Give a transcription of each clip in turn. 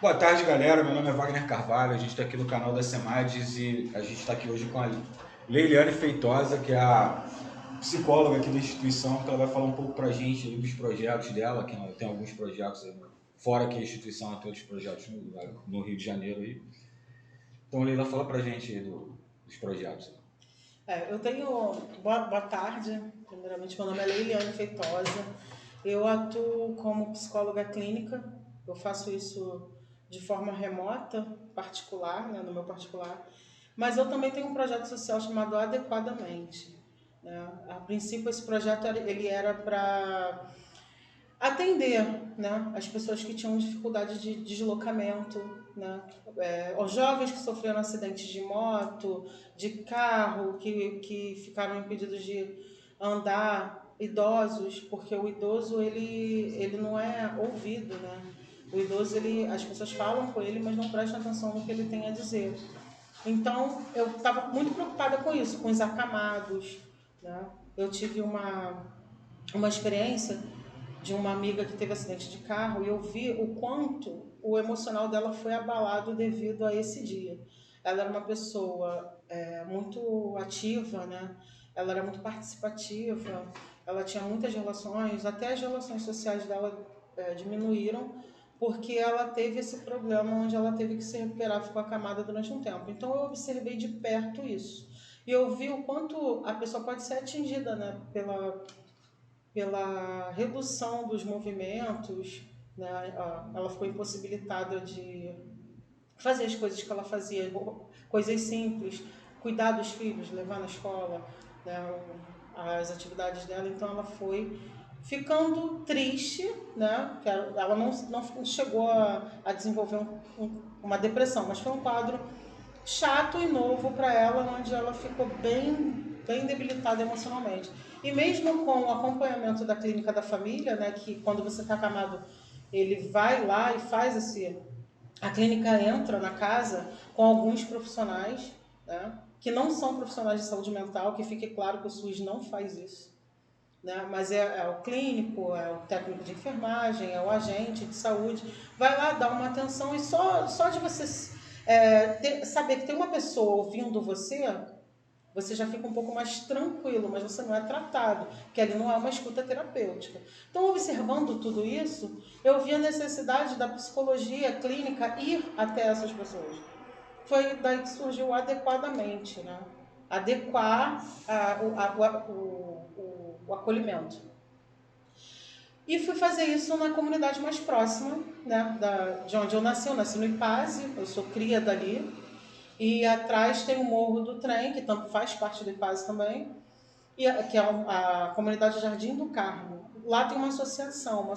Boa tarde, galera. Meu nome é Wagner Carvalho. A gente está aqui no canal da Semades e a gente está aqui hoje com a Leiliane Feitosa, que é a psicóloga aqui da instituição, que ela vai falar um pouco para a gente aí dos projetos dela, que ela tem alguns projetos aí, fora aqui a instituição, ela tem outros projetos no Rio de Janeiro aí. Então, Leila, fala para a gente aí dos projetos. Eu tenho. Boa tarde. Primeiramente, meu nome é Leiliane Feitosa. Eu atuo como psicóloga clínica. Eu faço isso de forma remota, particular, né, no meu particular. Mas eu também tenho um projeto social chamado Adequadamente, né? A princípio, esse projeto ele era para atender, né, as pessoas que tinham dificuldade de deslocamento, né, os jovens que sofreram acidentes de moto, de carro, que ficaram impedidos de andar, idosos, porque o idoso ele não é ouvido, né? O idoso as pessoas falam com ele, mas não prestam atenção no que ele tem a dizer. Então eu estava muito preocupada com isso, com os acamados, né? Eu tive uma experiência de uma amiga que teve acidente de carro e eu vi o quanto o emocional dela foi abalado devido a esse dia. Ela era uma pessoa muito ativa, né? Ela era muito participativa, ela tinha muitas relações, até as relações sociais dela diminuíram porque ela teve esse problema onde ela teve que se recuperar, ficou acamada durante um tempo. Então eu observei de perto isso. E eu vi o quanto a pessoa pode ser atingida, né, pela redução dos movimentos, né? Ela ficou impossibilitada de fazer as coisas que ela fazia, coisas simples, cuidar dos filhos, levar na escola, né? As atividades dela. Então ela foi ficando triste, né? Ela não chegou a desenvolver uma depressão, mas foi um quadro chato e novo para ela, onde ela ficou bem debilitada emocionalmente. E mesmo com o acompanhamento da clínica da família, né, que quando você está acamado, ele vai lá e faz a clínica entra na casa com alguns profissionais, né, que não são profissionais de saúde mental, que fique claro que o SUS não faz isso. Né? Mas é o clínico, é o técnico de enfermagem, é o agente de saúde, vai lá dar uma atenção e só de você saber que tem uma pessoa ouvindo você, você já fica um pouco mais tranquilo, mas você não é tratado, porque ali não é uma escuta terapêutica. Então, observando tudo isso, eu vi a necessidade da psicologia clínica ir até essas pessoas. Foi daí que surgiu adequadamente, né? Adequar o acolhimento. E fui fazer isso na comunidade mais próxima, né, de onde eu nasci no Ipaze, eu sou cria dali, e atrás tem o Morro do Trem, que faz parte do Ipaze também, que é a comunidade Jardim do Carmo. Lá tem uma associação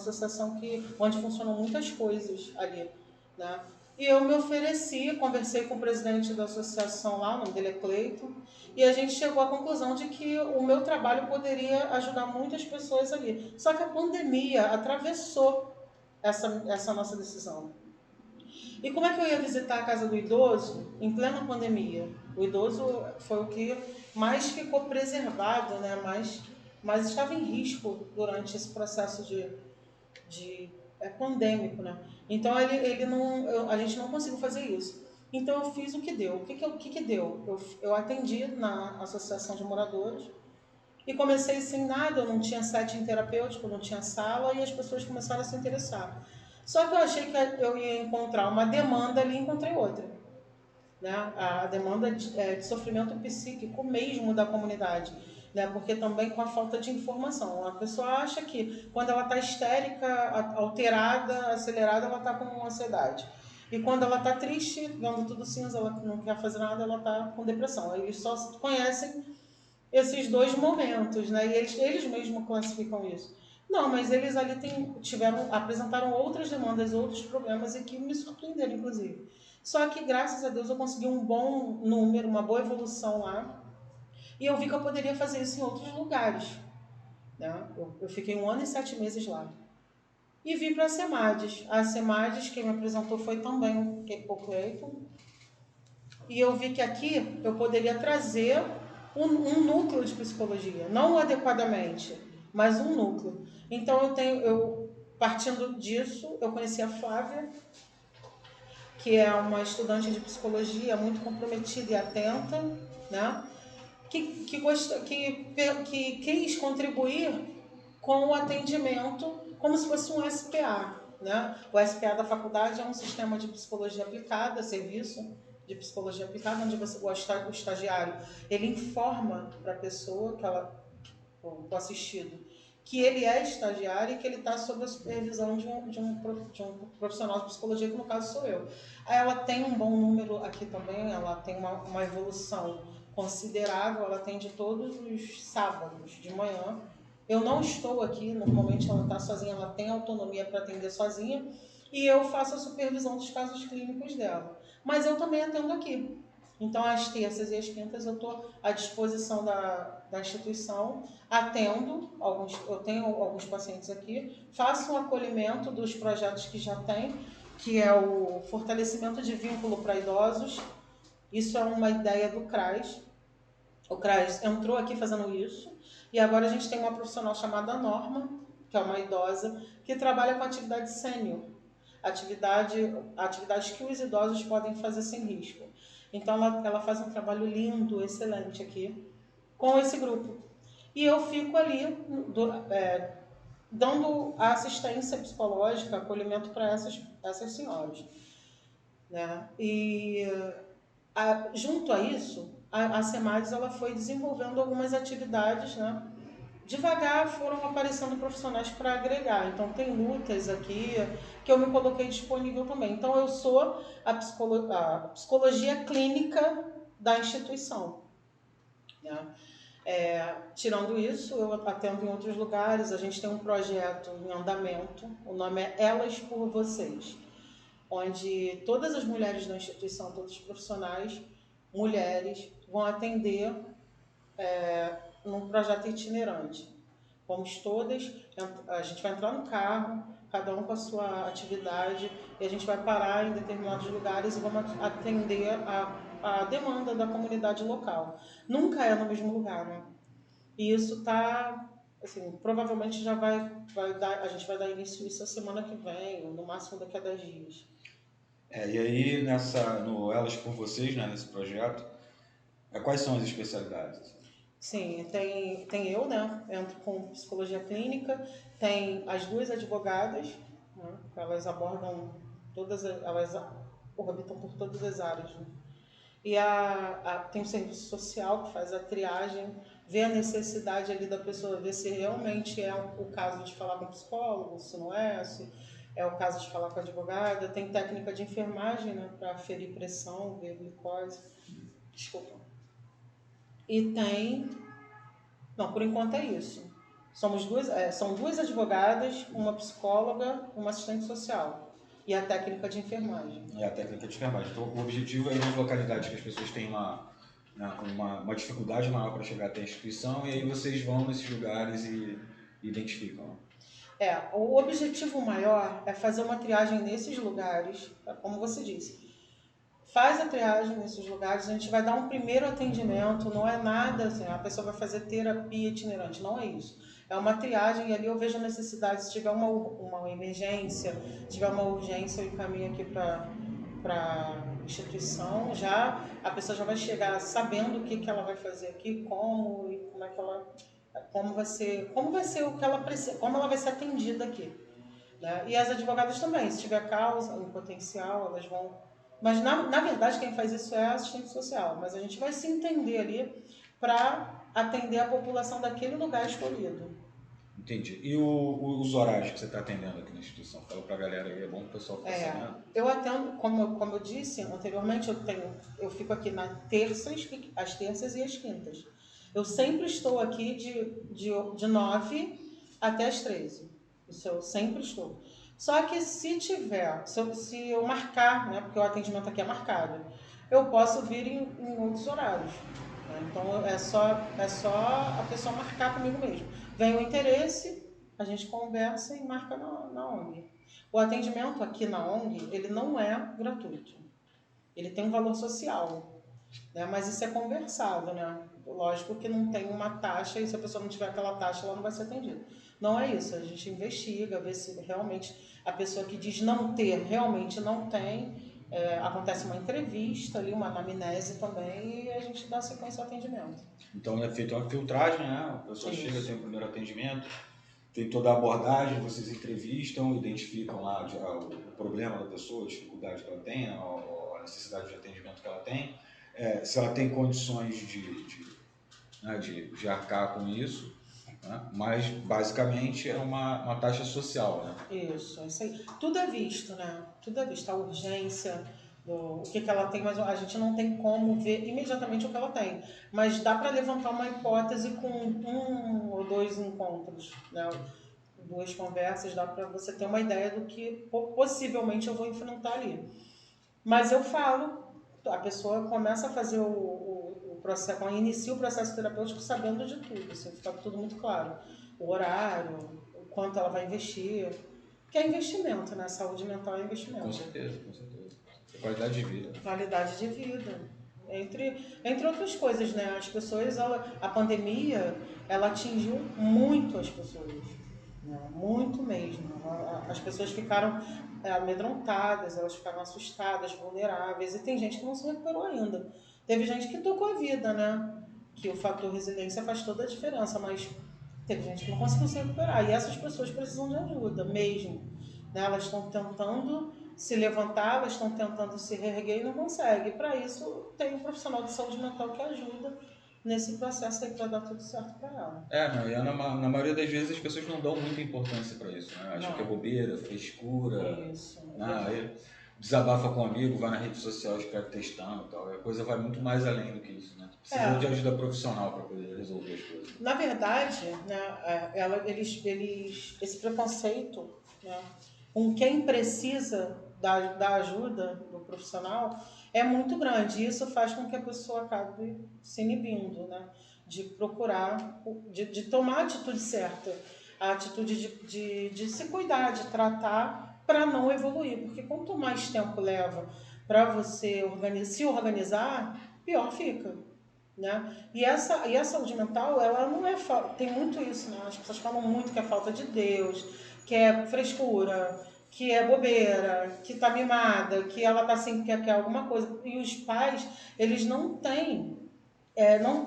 onde funcionam muitas coisas ali, né? E eu me ofereci, conversei com o presidente da associação lá, o nome dele é Cleiton, e a gente chegou à conclusão de que o meu trabalho poderia ajudar muitas pessoas ali. Só que a pandemia atravessou essa nossa decisão. E como é que eu ia visitar a casa do idoso em plena pandemia? O idoso foi o que mais ficou preservado, né? Mas estava em risco durante esse processo de pandêmico, né? Então ele não, a gente não conseguiu fazer isso. Então eu fiz o que deu. O que deu? Eu atendi na associação de moradores e comecei sem nada, eu não tinha setting terapêutico, não tinha sala, e as pessoas começaram a se interessar. Só que eu achei que eu ia encontrar uma demanda ali e encontrei outra. Né? A demanda de sofrimento psíquico mesmo da comunidade. Né? Porque também com a falta de informação. A pessoa acha que quando ela está histérica, alterada, acelerada, ela está com ansiedade. E quando ela está triste, vendo tudo cinza, ela não quer fazer nada, ela está com depressão. Eles só conhecem esses dois momentos, né? E eles mesmos classificam isso. Não, mas eles ali apresentaram outras demandas, outros problemas e que me surpreenderam, inclusive. Só que, graças a Deus, eu consegui um bom número, uma boa evolução lá. E eu vi que eu poderia fazer isso em outros lugares. Né? Eu fiquei 1 ano e 7 meses lá. E vim para a Semades. A Semades, quem me apresentou foi também o Cleiton. E eu vi que aqui eu poderia trazer um núcleo de psicologia, não adequadamente, mas um núcleo. Então partindo disso, eu conheci a Flávia que é uma estudante de psicologia muito comprometida e atenta, né? Que quis contribuir com o atendimento como se fosse um SPA, né? O SPA da faculdade é um sistema de psicologia aplicada, serviço de psicologia aplicada, onde o estagiário ele informa para a pessoa que ela, o assistido, que ele é estagiário e que ele está sob a supervisão de um profissional de psicologia, que no caso sou eu. Aí ela tem um bom número aqui também, ela tem uma evolução considerável, ela atende todos os sábados de manhã. Eu não estou aqui, normalmente ela está sozinha, ela tem autonomia para atender sozinha, e eu faço a supervisão dos casos clínicos dela. Mas eu também atendo aqui. Então, às terças e às quintas eu estou à disposição da instituição, atendo, eu tenho alguns pacientes aqui, faço um acolhimento dos projetos que já tem, que é o fortalecimento de vínculo para idosos. Isso é uma ideia do CRAS. O CRAS entrou aqui fazendo isso, e agora a gente tem uma profissional chamada Norma, que é uma idosa, que trabalha com atividade sênior, atividades que os idosos podem fazer sem risco. Então ela faz um trabalho lindo, excelente aqui, com esse grupo. E eu fico ali dando assistência psicológica, acolhimento para essas senhoras, né? E junto a isso, a SEMADES ela foi desenvolvendo algumas atividades, né? Devagar foram aparecendo profissionais para agregar. Então, tem lutas aqui que eu me coloquei disponível também. Então, eu sou a psicologia clínica da instituição, né? Tirando isso, eu atendo em outros lugares. A gente tem um projeto em andamento, o nome é Elas por Vocês, onde todas as mulheres da instituição, todos os profissionais, mulheres, vão atender num projeto itinerante. Vamos todas, a gente vai entrar no carro, cada um com a sua atividade, e a gente vai parar em determinados lugares e vamos atender a demanda da comunidade local. Nunca é no mesmo lugar, né? E isso está, assim, provavelmente já a gente vai dar início isso a semana que vem, ou no máximo daqui a 10 dias. E aí, no Elas por Vocês, né, nesse projeto, quais são as especialidades? Sim, tem eu, né? Entro com psicologia clínica, tem as duas advogadas, né? Elas abordam elas orbitam por todas as áreas, né? E tem o serviço social que faz a triagem, vê a necessidade ali da pessoa, ver se realmente é o caso de falar com o psicólogo, se não é, se é o caso de falar com a advogada. Tem técnica de enfermagem, né, para aferir pressão, ver glicose. Desculpa. E tem... Não, por enquanto é isso. São duas advogadas, uma psicóloga, uma assistente social e a técnica de enfermagem. A técnica de enfermagem. Então, o objetivo é ir nas localidades que as pessoas têm uma dificuldade maior para chegar até a instituição, e aí vocês vão nesses lugares e identificam. O objetivo maior é fazer uma triagem nesses lugares, como você disse. Faz a triagem nesses lugares, a gente vai dar um primeiro atendimento, não é nada assim, a pessoa vai fazer terapia itinerante, não é isso. É uma triagem e ali eu vejo a necessidade, se tiver uma emergência, se tiver uma urgência, eu encaminho aqui para a instituição, já a pessoa já vai chegar sabendo o que ela vai fazer aqui, como e como é que ela, como vai ser o que ela precisa, como ela vai ser atendida aqui, né? E as advogadas também, se tiver causa em potencial, elas vão... Mas, na verdade, quem faz isso é a assistente social. Mas a gente vai se entender ali para atender a população daquele lugar escolhido. Entendi. E os horários que você está atendendo aqui na instituição? Fala para a galera aí, é bom que o pessoal fique sabendo. Eu atendo, como eu disse anteriormente, eu fico aqui às terças e às quintas. Eu sempre estou aqui de 9 até as 13. Isso eu sempre estou. Só que se eu marcar, né, porque o atendimento aqui é marcado, eu posso vir em outros horários, né? Então é só a pessoa marcar comigo mesmo. Vem o interesse, a gente conversa e marca na ONG. O atendimento aqui na ONG, ele não é gratuito. Ele tem um valor social, né? Mas isso é conversado, né? Lógico que não tem uma taxa, e se a pessoa não tiver aquela taxa, ela não vai ser atendida. Não é isso, a gente investiga, vê se realmente a pessoa que diz não ter, realmente não tem, acontece uma entrevista ali, uma anamnese também, e a gente dá sequência ao atendimento. Então é feita uma filtragem, né? A pessoa chega, tem o primeiro atendimento, tem toda a abordagem, vocês entrevistam, identificam lá o problema da pessoa, a dificuldade que ela tem, a necessidade de atendimento que ela tem, se ela tem condições de arcar com isso, né? Mas basicamente é uma taxa social, né? Isso aí. Tudo é visto, né? Tudo é visto. A urgência, o que ela tem, mas a gente não tem como ver imediatamente o que ela tem. Mas dá para levantar uma hipótese com 1 ou 2 encontros, né? 2 conversas, dá para você ter uma ideia do que possivelmente eu vou enfrentar ali. Mas eu falo, a pessoa começa a fazer o processo, inicia o processo terapêutico sabendo de tudo, assim, fica tudo muito claro. O horário, o quanto ela vai investir, que é investimento, né? Saúde mental é investimento. Com certeza, com certeza. Qualidade de vida. Qualidade de vida. Entre outras coisas, né? As pessoas, a pandemia, ela atingiu muito as pessoas. Né? Muito mesmo. As pessoas ficaram amedrontadas, elas ficaram assustadas, vulneráveis. E tem gente que não se recuperou ainda. Teve gente que tocou a vida, né? Que o fator resiliência faz toda a diferença, mas teve gente que não conseguiu se recuperar. E essas pessoas precisam de ajuda mesmo. Né? Elas estão tentando se levantar, elas estão tentando se reerguer e não conseguem. Para isso, tem um profissional de saúde mental que ajuda nesse processo aí para dar tudo certo para ela. Não, e na maioria das vezes as pessoas não dão muita importância para isso, né? Acham que é bobeira, frescura. Isso. Aí desabafa com um amigo, vai na rede social, escreve testando e tal. A coisa vai muito mais além do que isso, né? Precisa de ajuda profissional para poder resolver as coisas. Na verdade, né, esse preconceito, né, com quem precisa da ajuda do profissional é muito grande. E isso faz com que a pessoa acabe se inibindo, né, de procurar, de tomar a atitude certa, a atitude de se cuidar, de tratar para não evoluir. Porque quanto mais tempo leva para você se organizar, pior fica. Né? E a saúde mental, ela não é tem muito isso, né? As pessoas falam muito que é falta de Deus, que é frescura, que é bobeira, que tá mimada, que ela tá sempre quer alguma coisa. E os pais, eles não têm,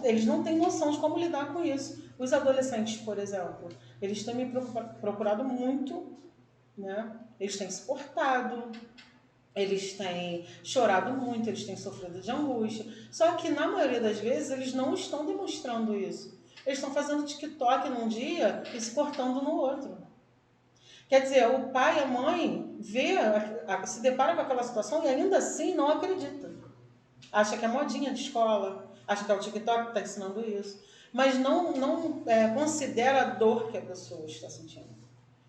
eles não têm noção de como lidar com isso. Os adolescentes, por exemplo, eles têm me procurado muito, né? Eles têm se portado, eles têm chorado muito, eles têm sofrido de angústia. Só que, na maioria das vezes, eles não estão demonstrando isso. Eles estão fazendo TikTok num dia e se cortando no outro. Quer dizer, o pai e a mãe se depara com aquela situação e ainda assim não acredita. Acha que é modinha de escola, acha que é o TikTok que está ensinando isso. Mas não considera a dor que a pessoa está sentindo.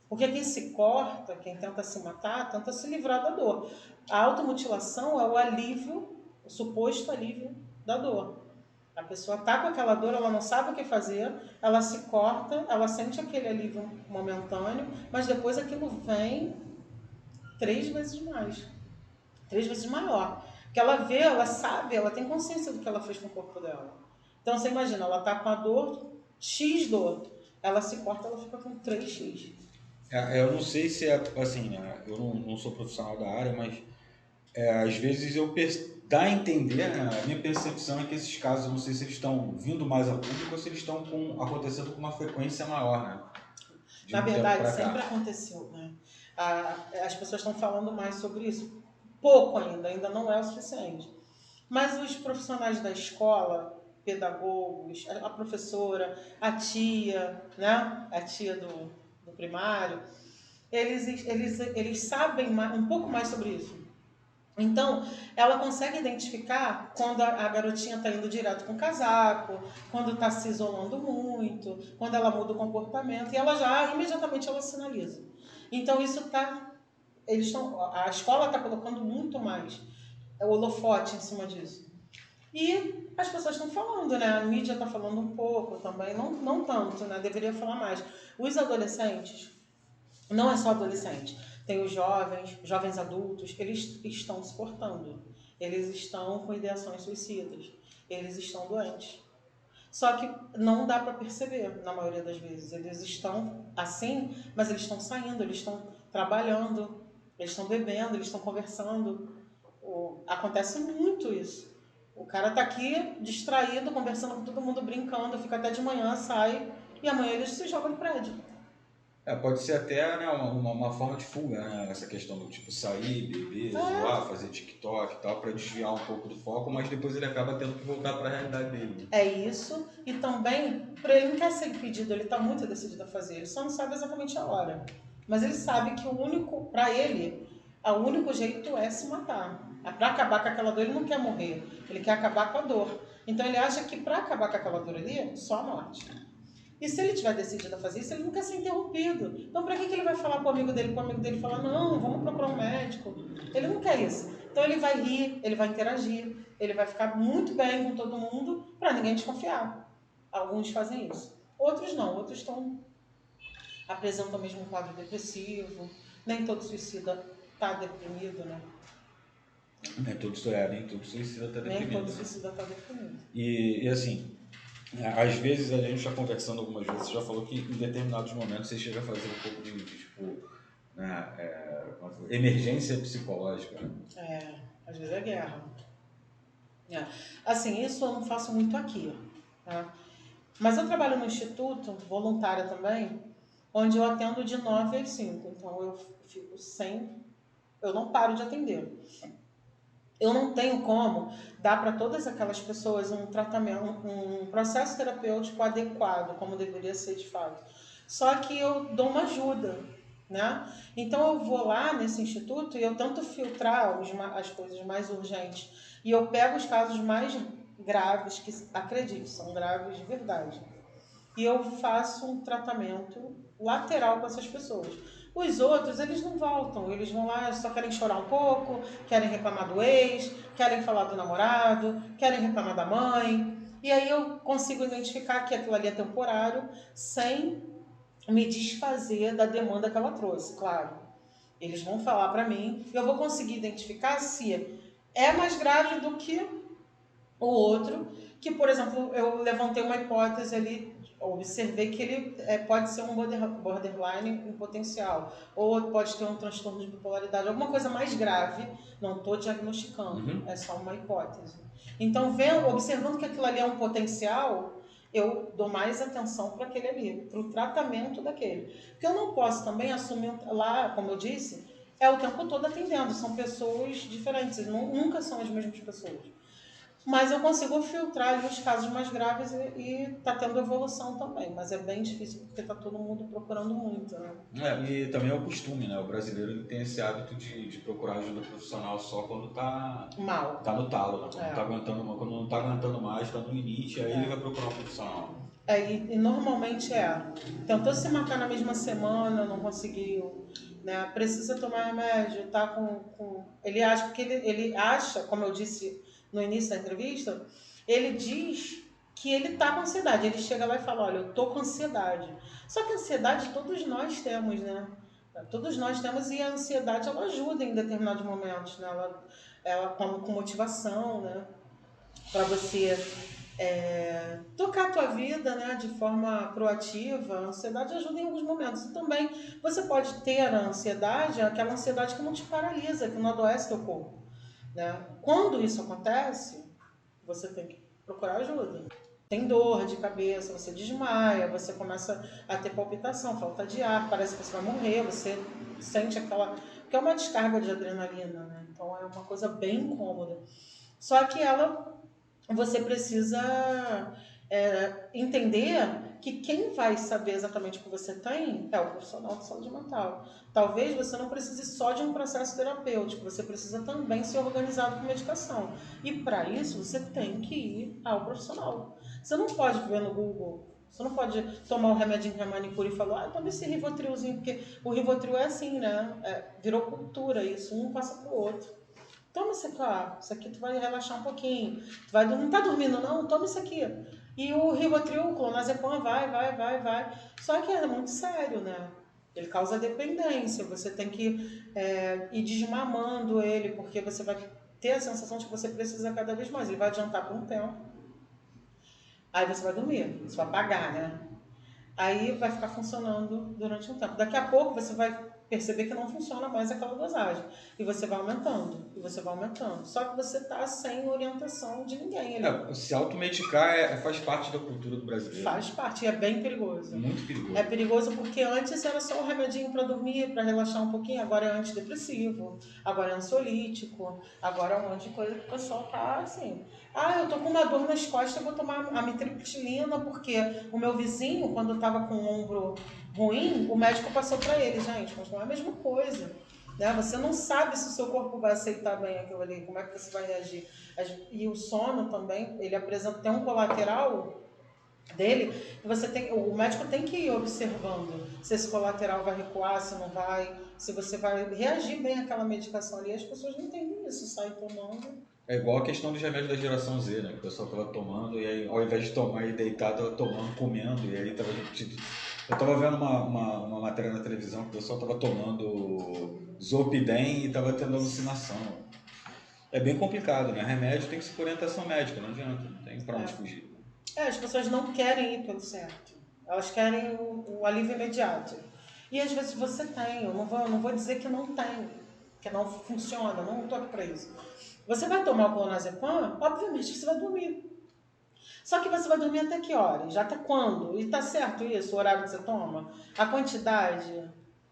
Porque quem se corta, quem tenta se matar, tenta se livrar da dor. A automutilação é o alívio, o suposto alívio da dor. A pessoa está com aquela dor, ela não sabe o que fazer, ela se corta, ela sente aquele alívio momentâneo, mas depois aquilo vem 3 vezes mais, 3 vezes maior. Porque ela vê, ela sabe, ela tem consciência do que ela fez com o corpo dela. Então você imagina, ela está com a dor, X dor, ela se corta, ela fica com 3x. Eu não sei se é assim, né? Eu não sou profissional da área, mas às vezes dá a entender, né? A minha percepção é que esses casos, eu não sei se eles estão vindo mais a público ou se eles estão acontecendo com uma frequência maior, né? Na verdade, sempre aconteceu, né? As pessoas estão falando mais sobre isso. Pouco ainda não é o suficiente. Mas os profissionais da escola, pedagogos, a professora, a tia, né? A tia do primário, eles sabem um pouco mais sobre isso. Então, ela consegue identificar quando a garotinha está indo direto com o casaco, quando está se isolando muito, quando ela muda o comportamento, e ela já, imediatamente, ela sinaliza. Então, a escola está colocando muito mais o holofote em cima disso. E as pessoas estão falando, né? A mídia está falando um pouco também, não tanto, né? Deveria falar mais. Os adolescentes, não é só adolescente, tem os jovens adultos, eles estão se portando, eles estão com ideações suicidas, eles estão doentes. Só que não dá para perceber, na maioria das vezes. Eles estão assim, mas eles estão saindo, eles estão trabalhando, eles estão bebendo, eles estão conversando. Acontece muito isso. O cara tá aqui distraído, conversando com todo mundo, brincando, fica até de manhã, sai, e amanhã ele se joga no prédio. Pode ser até, né, uma forma de fuga, né? Essa questão do tipo sair, beber, zoar, fazer TikTok e tal, para desviar um pouco do foco, mas depois ele acaba tendo que voltar para a realidade dele. É isso, e também, para ele não quer ser impedido, ele está muito decidido a fazer, ele só não sabe exatamente a hora. Mas ele sabe que para ele, o único jeito é se matar. Para acabar com aquela dor, ele não quer morrer, ele quer acabar com a dor. Então ele acha que para acabar com aquela dor ali, só a morte. E se ele tiver decidido a fazer isso, ele não quer ser interrompido. Então, para que ele vai falar para o amigo dele, falar, não, vamos procurar um médico? Ele não quer isso. Então, ele vai rir, ele vai interagir, ele vai ficar muito bem com todo mundo para ninguém desconfiar. Alguns fazem isso. Outros não, outros apresentam mesmo um quadro depressivo. Nem todo suicida está deprimido, né? Nem todo suicida está deprimido. Nem todo suicida está deprimido. E assim, às vezes a gente já conversando algumas vezes, você já falou que em determinados momentos você chega a fazer um pouco de tipo, emergência psicológica. Né? Às vezes é guerra. Assim, isso eu não faço muito aqui. Tá? Mas eu trabalho no instituto, voluntária também, onde eu atendo de 9 às 5. Então eu fico eu não paro de atender. Eu não tenho como dar para todas aquelas pessoas um tratamento, um processo terapêutico adequado, como deveria ser de fato. Só que eu dou uma ajuda, né? Então eu vou lá nesse instituto e eu tento filtrar as coisas mais urgentes. E eu pego os casos mais graves, que acredito, são graves de verdade. E eu faço um tratamento lateral com essas pessoas. Os outros, eles não voltam, eles vão lá, só querem chorar um pouco, querem reclamar do ex, querem falar do namorado, querem reclamar da mãe. E aí eu consigo identificar que aquilo ali é temporário, sem me desfazer da demanda que ela trouxe, claro. Eles vão falar para mim, e eu vou conseguir identificar se é mais grave do que o outro, que, por exemplo, eu levantei uma hipótese ali, observei que ele pode ser um borderline em potencial, ou pode ter um transtorno de bipolaridade, alguma coisa mais grave, não estou diagnosticando, é só uma hipótese. Então, observando que aquilo ali é um potencial, eu dou mais atenção para aquele ali, para o tratamento daquele. Porque eu não posso também assumir, lá, como eu disse, é o tempo todo atendendo, são pessoas diferentes, nunca são as mesmas pessoas. Mas eu consigo filtrar ali os casos mais graves e tá tendo evolução também. Mas é bem difícil porque tá todo mundo procurando muito, né? E também é o costume, né? O brasileiro ele tem esse hábito de procurar ajuda profissional só quando tá mal, tá no talo, né? Quando não tá aguentando mais, tá no limite, aí ele vai procurar um profissional. E normalmente tentou se matar na mesma semana, não conseguiu, né? Precisa tomar remédio, tá ele acha, porque ele acha, como eu disse no início da entrevista, ele diz que ele tá com ansiedade. Ele chega lá e fala, olha, eu tô com ansiedade. Só que ansiedade todos nós temos, né? Todos nós temos, e a ansiedade ela ajuda em determinados momentos, né? Ela com motivação, né? Para você tocar a tua vida, né, de forma proativa. A ansiedade ajuda em alguns momentos. E também você pode ter a ansiedade, aquela ansiedade que não te paralisa, que não adoece teu corpo, né? Quando isso acontece, você tem que procurar ajuda. Tem dor de cabeça, você desmaia, você começa a ter palpitação, falta de ar, parece que você vai morrer, você sente que é uma descarga de adrenalina, né? Então é uma coisa bem incômoda. Só que você precisa entender que quem vai saber exatamente o que você tem é o profissional de saúde mental. Talvez você não precise só de um processo terapêutico, você precisa também ser organizado com medicação. E para isso você tem que ir ao profissional. Você não pode ver no Google, você não pode tomar um remedinho para manicure e falar, toma esse Rivotrilzinho, porque o Rivotril é assim, né? Virou cultura isso, um passa pro outro. Toma isso aqui tu vai relaxar um pouquinho. Não tá dormindo não? Toma isso aqui. E o Rivotril, o clonazepam, vai. Só que é muito sério, né? Ele causa dependência. Você tem que ir desmamando ele, porque você vai ter a sensação de que você precisa cada vez mais. Ele vai adiantar por um tempo. Aí você vai dormir, você vai apagar, né? Aí vai ficar funcionando durante um tempo. Daqui a pouco você vai perceber que não funciona mais aquela dosagem. E você vai aumentando, e você vai aumentando. Só que você está sem orientação de ninguém ali. Se automedicar faz parte da cultura do brasileiro. Faz parte, e é bem perigoso. Muito perigoso. É perigoso porque antes era só um remedinho para dormir, para relaxar um pouquinho, agora é antidepressivo, agora é ansiolítico, agora é um monte de coisa que o pessoal tá assim. Ah, eu tô com uma dor nas costas, eu vou tomar amitriptilina porque o meu vizinho, quando estava com o ombro ruim, o médico passou para ele, gente, mas não é a mesma coisa. Né? Você não sabe se o seu corpo vai aceitar bem aquilo ali, como é que você vai reagir. E o sono também, ele apresenta, tem um colateral dele, que você tem, o médico tem que ir observando se esse colateral vai recuar, se não vai, se você vai reagir bem àquela medicação ali. As pessoas não entendem isso, saem tomando. É igual a questão dos remédios da geração Z, né? Que o pessoal tava tomando e aí, ao invés de tomar e deitar, tava tomando, comendo, e aí tava repetido. Eu tava vendo uma matéria na televisão que o pessoal tava tomando Zolpidem e tava tendo alucinação. É bem complicado, né? Remédio tem que ser por orientação médica, não adianta, não tem pra onde fugir. As pessoas não querem ir pelo certo. Elas querem o alívio imediato. E às vezes você tem, eu não vou dizer que não tem, que não funciona, não estou aqui para isso. Você vai tomar o clonazepam, obviamente que você vai dormir. Só que você vai dormir até que horas? Já até quando? E tá certo isso, o horário que você toma? A quantidade,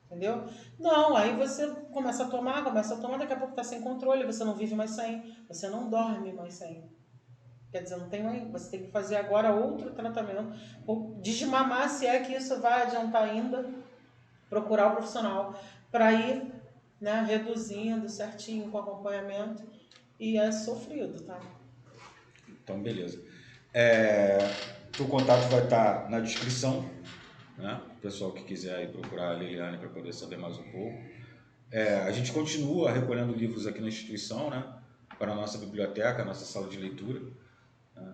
entendeu? Não, aí você começa a tomar, daqui a pouco tá sem controle, você não vive mais sem, você não dorme mais sem. Quer dizer, não tem mais, você tem que fazer agora outro tratamento, ou desmamar, se é que isso vai adiantar ainda, procurar o profissional para ir, né, reduzindo certinho com acompanhamento, e é sofrido, tá? Então, beleza. O contato vai estar na descrição, né? O pessoal que quiser aí procurar a Liliane para poder saber mais um pouco. A gente continua recolhendo livros aqui na instituição, né? Para a nossa biblioteca, a nossa sala de leitura. Né?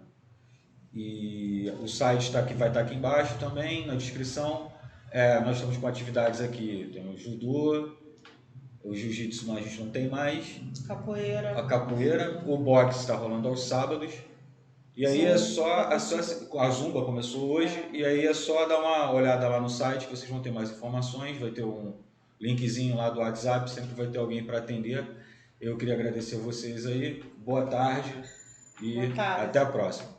E o site vai estar aqui embaixo também, na descrição. Nós estamos com atividades aqui, tem o judô, o jiu-jitsu a gente não tem mais. Capoeira. A capoeira, o boxe está rolando aos sábados. E aí a Zumba começou hoje, e aí é só dar uma olhada lá no site que vocês vão ter mais informações, vai ter um linkzinho lá do WhatsApp, sempre vai ter alguém para atender. Eu queria agradecer a vocês aí, boa tarde e Boa tarde. até a próxima.